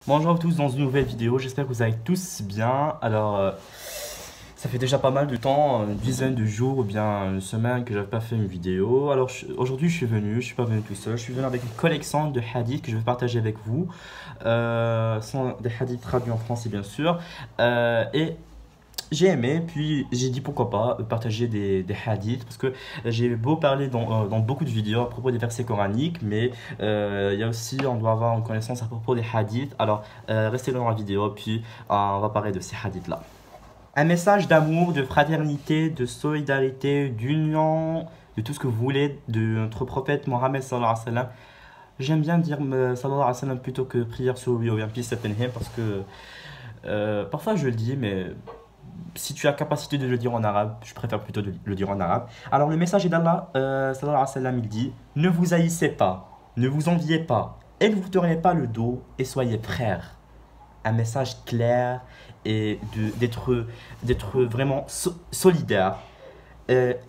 Bonjour à tous dans une nouvelle vidéo, j'espère que vous allez tous bien. Ça fait déjà pas mal de temps, une dizaine de jours ou bien une semaine que j'avais pas fait une vidéo. Aujourd'hui je suis venu, je suis pas venu tout seul, je suis venu avec une collection de hadiths que je vais partager avec vous. Ce sont des hadiths traduits en français bien sûr. Et j'ai aimé, puis j'ai dit pourquoi pas partager des hadiths, parce que j'ai beau parler dans beaucoup de vidéos à propos des versets coraniques, mais il y a aussi, on doit avoir une connaissance à propos des hadiths. Restez dans la vidéo, puis on va parler de ces hadiths-là. Un message d'amour, de fraternité, de solidarité, d'union, de tout ce que vous voulez, de notre prophète Mohammed sallallahu alayhi wa sallam. J'aime bien dire sallallahu alayhi wa sallam plutôt que prière sur lui ou bien peace upon him, parce que parfois je le dis, mais si tu as capacité de le dire en arabe, je préfère plutôt de le dire en arabe. Alors le message d'Allah, sallallahu alayhi wa sallam, il dit: ne vous haïssez pas, ne vous enviez pas, et ne vous tournez pas le dos, et soyez frères. Un message clair et d'être vraiment solidaire.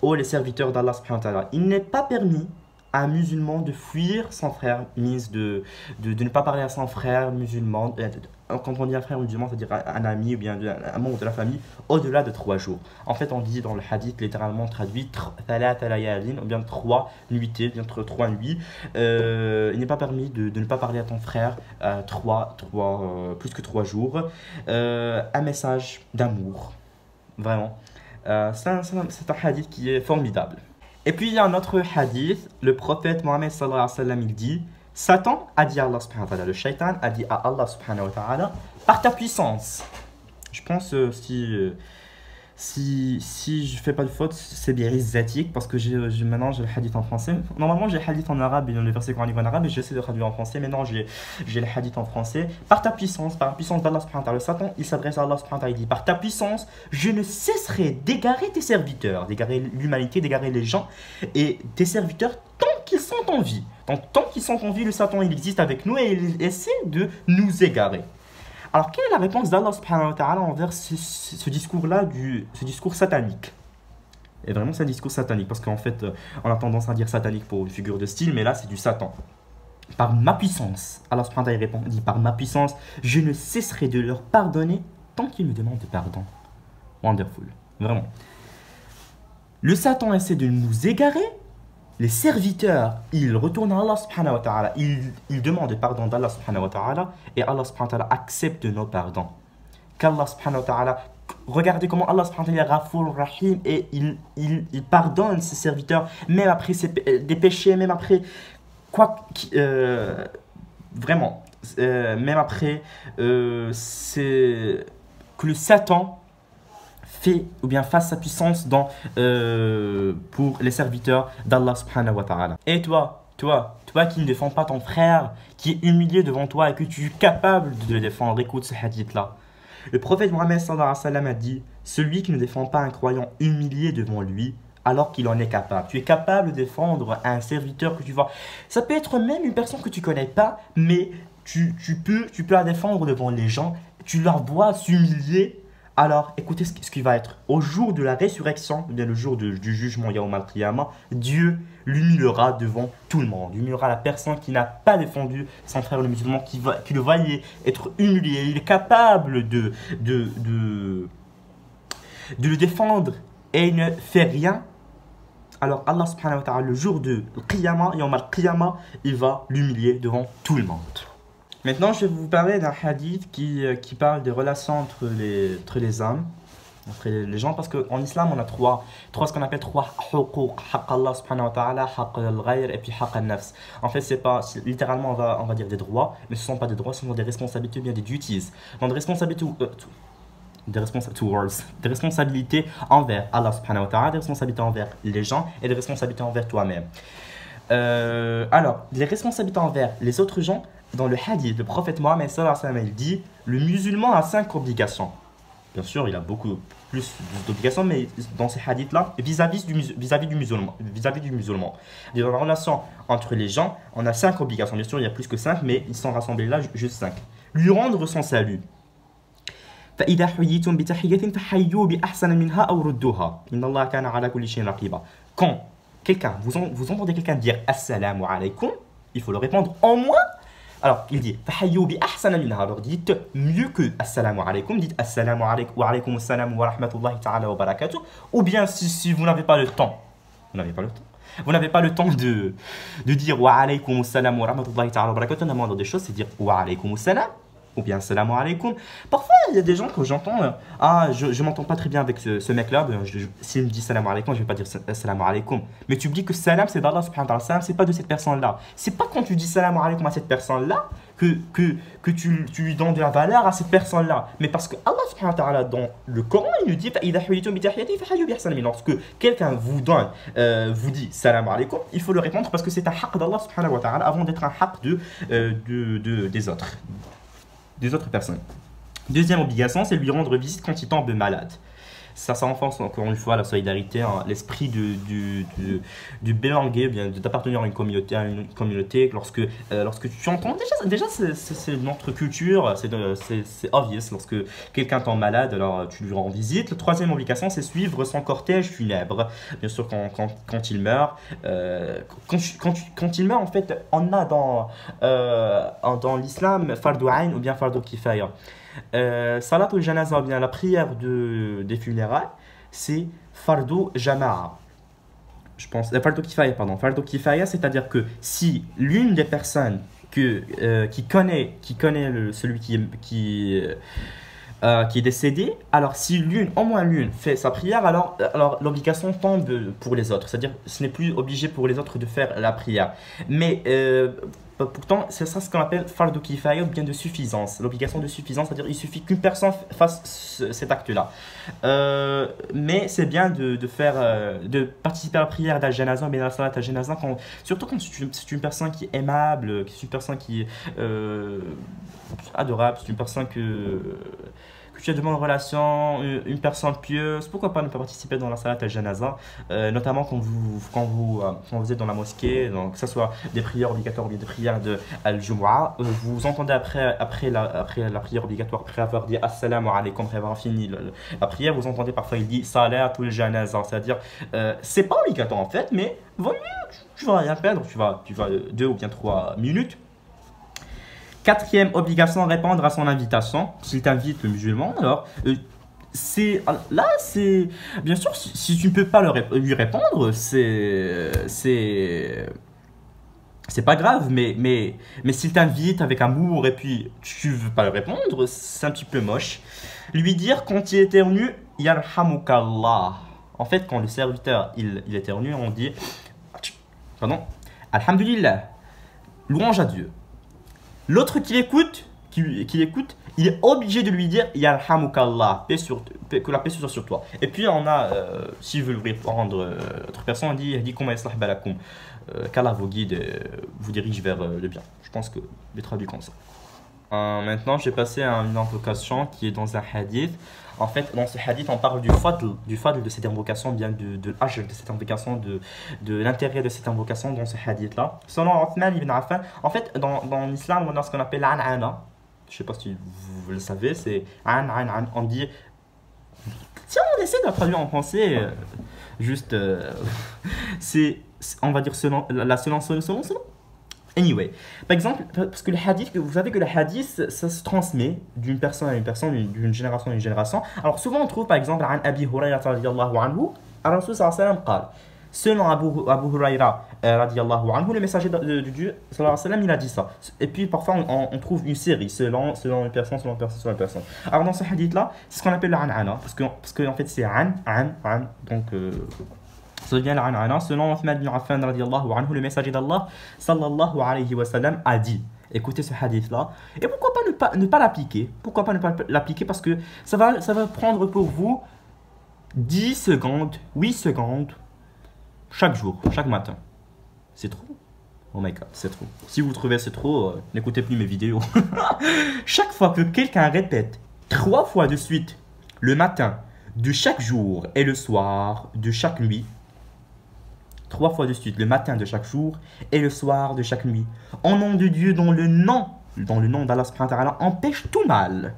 Oh les serviteurs d'Allah subhanahu wa ta'ala, il n'est pas permis à un musulman de fuir son frère, de ne pas parler à son frère musulman. Quand on dit un frère musulman, c'est-à-dire un ami ou bien un membre de la famille, au-delà de 3 jours. En fait, on dit dans le hadith, littéralement traduit, ou bien 3 nuitées, bien 3 nuits. Il n'est pas permis de ne pas parler à ton frère plus que 3 jours. Un message d'amour, vraiment. C'est un hadith qui est formidable. Et puis il y a un autre hadith, le prophète Mohammed sallallahu alayhi wa sallam, il dit: Satan a dit à Allah subhanahu wa ta'ala, le shaitan a dit à Allah subhanahu wa ta'ala, par ta puissance. Je pense si je fais pas de faute, c'est bien rizzatique parce que maintenant j'ai le hadith en français. Normalement j'ai le hadith en arabe et le verset coranique en arabe et j'essaie de traduire en français. Maintenant j'ai le hadith en français. Par ta puissance, par la puissance d'Allah subhanahu wa ta'ala, le Satan il s'adresse à Allah subhanahu wa ta'ala, il dit: par ta puissance, je ne cesserai d'égarer tes serviteurs, d'égarer l'humanité, d'égarer les gens et tes serviteurs tant qu'ils sont en vie. Donc tant qu'ils sont en vie, le Satan il existe avec nous et il essaie de nous égarer. Alors, quelle est la réponse d'Allah subhanahu wa ta'ala envers ce discours-là, ce discours satanique? Et vraiment, c'est un discours satanique, parce qu'en fait, on a tendance à dire satanique pour une figure de style, mais là, c'est du Satan. Par ma puissance, Allah subhanahu wa ta'ala répond, dit: par ma puissance, je ne cesserai de leur pardonner tant qu'ils me demandent pardon. Wonderful, vraiment. Le Satan essaie de nous égarer. Les serviteurs, ils retournent à Allah subhanahu wa ta'ala, ils demandent pardon d'Allah subhanahu wa ta'ala et Allah subhanahu wa ta'ala accepte nos pardons. Qu'Allah subhanahu wa ta'ala, regardez comment Allah subhanahu wa ta'ala est Ghafour Rahim et il pardonne ses serviteurs, même après des péchés, même après vraiment, même après c'est que le Satan fait ou bien fasse sa puissance pour les serviteurs d'Allah subhanahu wa ta'ala. Et toi qui ne défends pas ton frère, qui est humilié devant toi et que tu es capable de le défendre, écoute ce hadith-là. Le prophète Mohammed sallallahu alayhi wa sallam a dit: celui qui ne défend pas un croyant humilié devant lui, alors qu'il en est capable. Tu es capable de défendre un serviteur que tu vois. Ça peut être même une personne que tu ne connais pas, mais tu peux la défendre devant les gens. Tu leur vois s'humilier. Alors, écoutez ce qui va être. Au jour de la résurrection, le jour du jugement, Yawm al-Qiyamah, Dieu l'humiliera devant tout le monde. Il humiliera la personne qui n'a pas défendu son frère le musulman, qui le voyait être humilié. Il est capable de le défendre et il ne fait rien. Alors, Allah subhanahu wa ta'ala, le jour de Qiyamah, Yawm al-Qiyamah, il va l'humilier devant tout le monde. Maintenant, je vais vous parler d'un hadith qui parle des relations entre les hommes, entre les gens, parce qu'en islam, on a ce qu'on appelle trois huquq, haqq Allah subhanahu wa ta'ala, haqq al-ghayr et puis haqq al-nafs. En fait, littéralement, on va dire des droits, mais ce ne sont pas des droits, ce sont des responsabilités ou bien des duties. Donc, des responsabilités envers Allah subhanahu wa ta'ala, des responsabilités envers les gens et des responsabilités envers toi-même. Alors, les responsabilités envers les autres gens, dans le hadith, le prophète Mohammed sallallahu alayhi wa sallam, il dit: le musulman a 5 obligations. Bien sûr, il a beaucoup plus d'obligations, mais dans ces hadiths-là, vis-à-vis du musulman. Dans la relation entre les gens, on a 5 obligations. Bien sûr, il y a plus que 5, mais ils sont rassemblés là, juste 5. Lui rendre son salut. فإذا حييتم بتحية فحيوا بأحسن منها أو ردوها إن الله كان على كل شيء رقيبا. Quand vous entendez quelqu'un dire Assalamu alaikum, il faut le répondre en moins Alors, il dit فحيوا بأحسن منها. Alors, dites mieux que assalamu alaikum. Dites assalamu alaikum wa alaykum assalam wa rahmatullahi ta'ala wa barakatuh. Ou bien, si vous n'avez pas le temps, vous n'avez pas le temps. Vous n'avez pas le temps de dire wa alaykum assalam wa rahmatullahi ta'ala wa barakatuh. La moindre des choses, c'est dire wa alaykum assalam. Ou bien salam alaikum. Parfois, il y a des gens que j'entends, je m'entends pas très bien avec ce mec-là. S'il me dit salam alaikum, je vais pas dire salam alaikum. Mais tu me dis que salam, c'est d'Allah subhanahu wa ta'ala. Salam, c'est pas de cette personne-là. C'est pas quand tu dis salam alaikum à cette personne-là que tu lui donnes de la valeur à cette personne-là. Mais parce que Allah subhanahu wa ta'ala, dans le Coran, il nous dit lorsque quelqu'un vous donne, vous dit salam alaikum, il faut le répondre parce que c'est un haqq d'Allah subhanahu wa ta'ala avant d'être un haqq des autres personnes. Deuxième obligation, c'est lui rendre visite quand il tombe malade. Ça renforce encore une fois la solidarité, hein, l'esprit du bélanguer, bien d'appartenir à une communauté. Lorsque tu entends, déjà c'est notre culture, c'est obvious. Lorsque quelqu'un tombe malade, alors tu lui rends visite. La troisième obligation, c'est suivre son cortège funèbre. Bien sûr, quand il meurt, quand il meurt, en fait, on a dans l'islam fardu ayn ou bien fardu kifaya. Salatul janaza, bien la prière des funérailles, c'est fardu jama'a. Je pense, fardu kifaya, pardon. Fardu kifaya, c'est-à-dire que si l'une des personnes qui connaît celui qui est décédé, alors si au moins l'une fait sa prière, alors l'obligation tombe pour les autres. C'est-à-dire ce n'est plus obligé pour les autres de faire la prière. Mais pourtant, c'est ça ce qu'on appelle fardu kifaya ou bien de suffisance. L'obligation de suffisance, c'est-à-dire il suffit qu'une personne fasse cet acte-là. Mais c'est bien de participer à la prière d'al-janaza, mais dans la salat al-janaza, surtout quand c'est une personne qui est aimable, c'est une personne qui est adorable, c'est une personne que tu as de bonnes relations, une personne pieuse, pourquoi pas ne pas participer dans la salat al-janaza, notamment quand vous êtes dans la mosquée, donc que ce soit des prières obligatoires ou bien des prières de al-jumu'ah, vous entendez après la prière obligatoire, après avoir dit assalamu alaikum, après avoir fini la prière, vous entendez parfois il dit salatul janaza, c'est-à-dire c'est pas obligatoire en fait, mais vaut mieux, tu vas rien perdre, tu vas 2 ou bien 3 minutes. Quatrième obligation, répondre à son invitation. S'il t'invite, le musulman, alors c'est bien sûr si tu ne peux pas lui répondre, c'est pas grave, mais s'il t'invite avec amour et puis tu veux pas le répondre, c'est un petit peu moche. Lui dire quand il éternue, yarhamukallah. En fait, quand le serviteur il éternue, on dit pardon, alhamdulillah, louange à Dieu. L'autre qui l'écoute, il est obligé de lui dire yarhamukallah, que la paix soit sur toi. Et puis on a, s'il veut lui répondre, autre personne, on dit comment yaslah balakum, qu'Allah vous guide, vous dirige vers le bien. Je pense que je vais traduire comme ça. Maintenant, j'ai passé à une invocation qui est dans un hadith. En fait, dans ce hadith, on parle du fadl de cette invocation, bien de l'ajr de cette invocation, de l'intérêt de cette invocation dans ce hadith-là. Selon Uthman ibn Affan, en fait, dans l'islam, on a ce qu'on appelle l'an'ana. Je ne sais pas si vous le savez, c'est an. On dit. Si on essaie de la traduire en français, juste. On va dire selon. Anyway, par exemple, parce que le hadith, vous savez que le hadith, ça se transmet d'une personne à une personne, d'une génération à une génération. Alors souvent on trouve par exemple an Abi Hurayra radiyallahu anhu, Rasul sallallahu alayhi wa sallam qala. Selon Abu Hurayra radiyallahu anhu, le messager de Dieu sallallahu alayhi wa sallam, il a dit ça. Et puis parfois on trouve une série selon une personne. Alors dans ce hadith là, c'est ce qu'on appelle l'an'ana, parce que en fait c'est an, donc ça devient l'an'ana. Selon Uthman ibn Affan radiyallahu anhu, le messager d'Allah sallallahu alayhi wa sallam a dit. Écoutez ce hadith là. Et pourquoi pas ne pas l'appliquer? Pourquoi pas ne pas l'appliquer? Parce que ça va prendre pour vous 10 secondes, 8 secondes chaque jour, chaque matin. C'est trop? Oh my god, c'est trop. Si vous trouvez c'est trop, n'écoutez plus mes vidéos. Chaque fois que quelqu'un répète 3 fois de suite le matin de chaque jour et le soir de chaque nuit, 3 fois de suite, le matin de chaque jour et le soir de chaque nuit, en nom de Dieu, dans le nom d'Allah subhanahu wa ta'ala, empêche tout mal.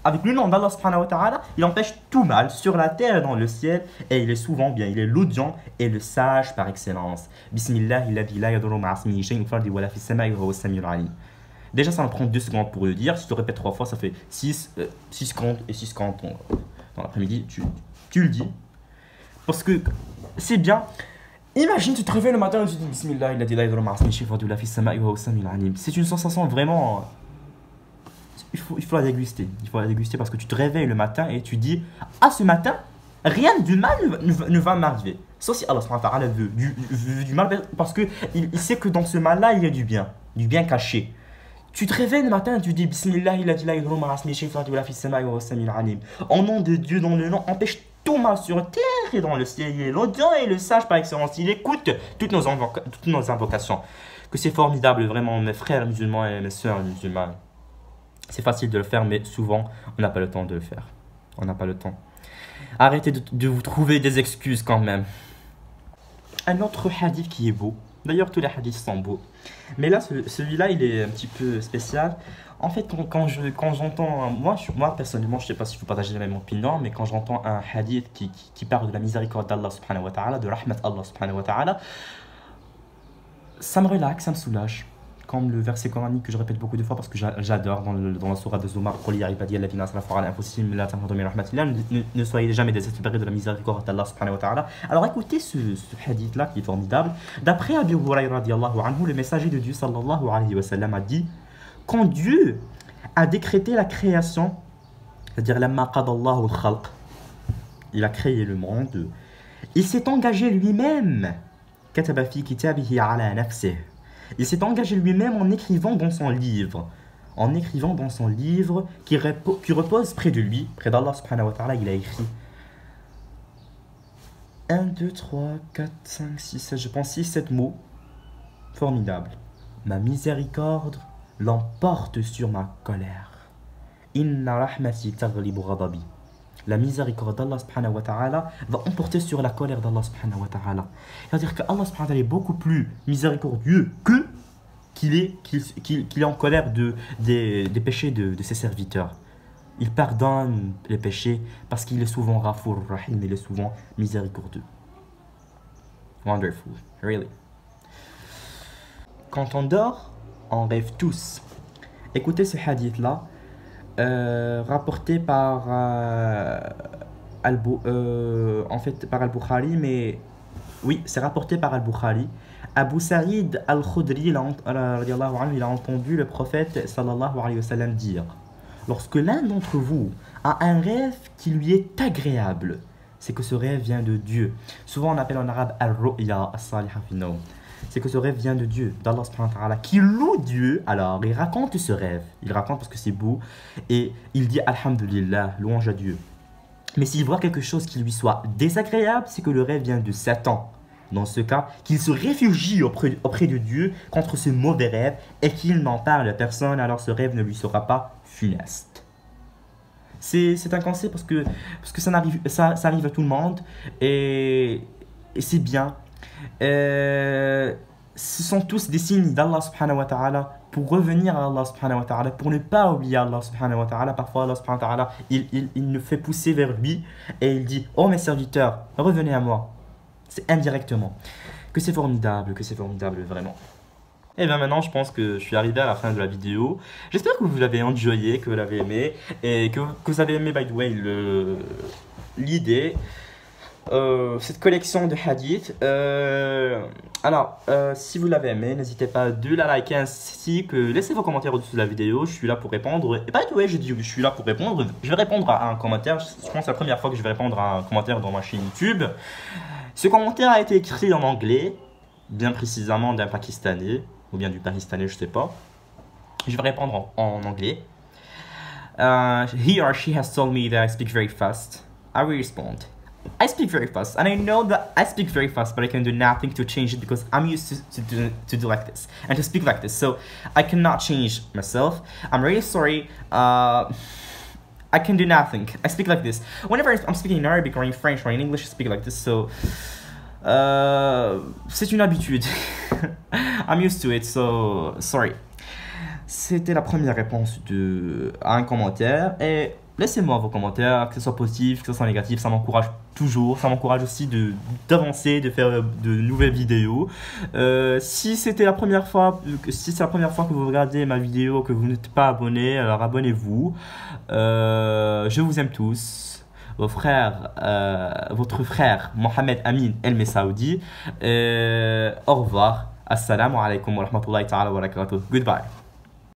avec le nom d'Allah subhanahu wa ta'ala, il empêche tout mal sur la terre et dans le ciel, et il est souvent bien, il est l'audient et le sage par excellence. Bismillah, alladhi la yadurru ma'a ismihi shay'un fil ardi wa la fis samai wa huwa as-sami'ul 'alim. Déjà, ça me prend 2 secondes pour le dire. Si tu le répètes 3 fois, ça fait 6 secondes et 6 secondes dans l'après-midi. Tu le dis. Parce que c'est bien. Imagine, tu te réveilles le matin et tu te dis Bismillah, alladhi la yadurru ma'a ismihi wa la fis samai wa huwa as-sami'ul 'alim. C'est une sensation vraiment. Il faut la déguster. Il faut la déguster parce que tu te réveilles le matin et tu dis ah, ce matin, rien du mal ne va m'arriver. Sauf si Allah subhanahu wa ta'ala veut du mal parce qu'il sait que dans ce mal-là, il y a du bien caché. Tu te réveilles le matin et tu dis Bismillah, au nom de Dieu, dont le nom empêche tout mal sur terre et dans le ciel. Il est l'audient et le sage par excellence. Il écoute toutes nos invocations. Que c'est formidable, vraiment, mes frères musulmans et mes sœurs musulmanes. C'est facile de le faire, mais souvent, on n'a pas le temps de le faire. On n'a pas le temps. Arrêtez de vous trouver des excuses quand même. Un autre hadith qui est beau. D'ailleurs, tous les hadiths sont beaux. Mais là, celui-là, il est un petit peu spécial. En fait, quand j'entends... Moi, personnellement, je ne sais pas si vous partagez la même opinion, mais quand j'entends un hadith qui parle de la miséricorde d'Allah subhanahu wa ta'ala, de rahmat Allah subhanahu wa ta'ala, ça me relaxe, ça me soulage. Comme le verset coranique que je répète beaucoup de fois parce que j'adore dans la sourate de Zumar, ne soyez jamais désespérés de la miséricorde d'Allah subhanahu wa ta'ala. Alors écoutez ce hadith là qui est formidable. D'après Abu Hurayra radiallahu anhu, le messager de Dieu sallallahu alayhi wa sallam a dit quand Dieu a décrété la création, c'est-à-dire lamma qadallahu al-khalq, il a créé le monde, il s'est engagé lui-même kataba fi kitabihi ala nafsihi. Il s'est engagé lui-même en écrivant dans son livre. Qui repose près de lui, près d'Allah subhanahu wa ta'ala, il a écrit 1, 2, 3, 4, 5, 6, 7, je pense 6, 7 mots. Formidable. Ma miséricorde l'emporte sur ma colère. Inna rahmati taghlibu ghadabi. La miséricorde d'Allah subhanahu wa ta'ala va emporter sur la colère d'Allah subhanahu wa ta'ala. C'est-à-dire qu'Allah subhanahu wa ta'ala est beaucoup plus miséricordieux qu'il est en colère des péchés de ses serviteurs. Il pardonne les péchés parce qu'il est souvent Ghafour Rahim, il est souvent miséricordieux. Wonderful, really. Quand on dort, on rêve tous. Écoutez ce hadith-là. Rapporté par par Al-Bukhari, mais oui, c'est rapporté par Al-Bukhari. Abu Sa'id Al-Khudri, il a entendu le prophète sallallahu alayhi wa sallam dire lorsque l'un d'entre vous a un rêve qui lui est agréable, c'est que ce rêve vient de Dieu. Souvent on appelle en arabe Al-Ru'ya As-Saliha fi Nawm. C'est que ce rêve vient de Dieu, d'Allah subhanahu wa ta'ala, qui loue Dieu. Alors, il raconte ce rêve. Il raconte parce que c'est beau. Et il dit Alhamdulillah, louange à Dieu. Mais s'il voit quelque chose qui lui soit désagréable, c'est que le rêve vient de Satan. Dans ce cas, qu'il se réfugie auprès de Dieu contre ce mauvais rêve et qu'il n'en parle à personne, alors ce rêve ne lui sera pas funeste. C'est un conseil parce que ça arrive à tout le monde et c'est bien. Ce sont tous des signes d'Allah subhanahu wa ta'ala pour revenir à Allah subhanahu wa ta'ala, pour ne pas oublier Allah subhanahu wa ta'ala. Parfois Allah subhanahu wa ta'ala il nous fait pousser vers lui et il dit oh mes serviteurs, revenez à moi. C'est indirectement. Que c'est formidable vraiment. Et bien maintenant je pense que je suis arrivé à la fin de la vidéo. J'espère que vous l'avez enjoyé, que vous l'avez aimé et que vous avez aimé by the way l'idée. Cette collection de hadiths. Alors, si vous l'avez aimé, n'hésitez pas à la liker ainsi que laissez vos commentaires au-dessus de la vidéo. Je suis là pour répondre. Et by the way, je dis que je suis là pour répondre. Je vais répondre à un commentaire. Je pense que c'est la première fois que je vais répondre à un commentaire dans ma chaîne YouTube. Ce commentaire a été écrit en anglais, bien précisément d'un Pakistanais ou bien du Pakistanais, je sais pas. Je vais répondre en anglais. He or she has told me that I speak very fast. I will respond. I speak very fast, and I know that I speak very fast, but I can do nothing to change it because I'm used to do like this and to speak like this. So I cannot change myself. I'm really sorry. I can do nothing. I speak like this. Whenever I'm speaking in Arabic or in French or in English, I speak like this. So c'est une habitude. I'm used to it. So sorry. C'était la première réponse à un commentaire. Et laissez-moi vos commentaires, que ce soit positif, que ce soit négatif, ça m'encourage toujours. Ça m'encourage aussi d'avancer, de faire de nouvelles vidéos. Si c'était la première fois, si c'est la première fois que vous regardez ma vidéo, que vous n'êtes pas abonné, alors abonnez-vous. Je vous aime tous. Votre frère Mohamed Amin El Messaoudi. Au revoir. Assalamu alaikum wa rahmatullahi ta'ala wa barakatuh. Goodbye.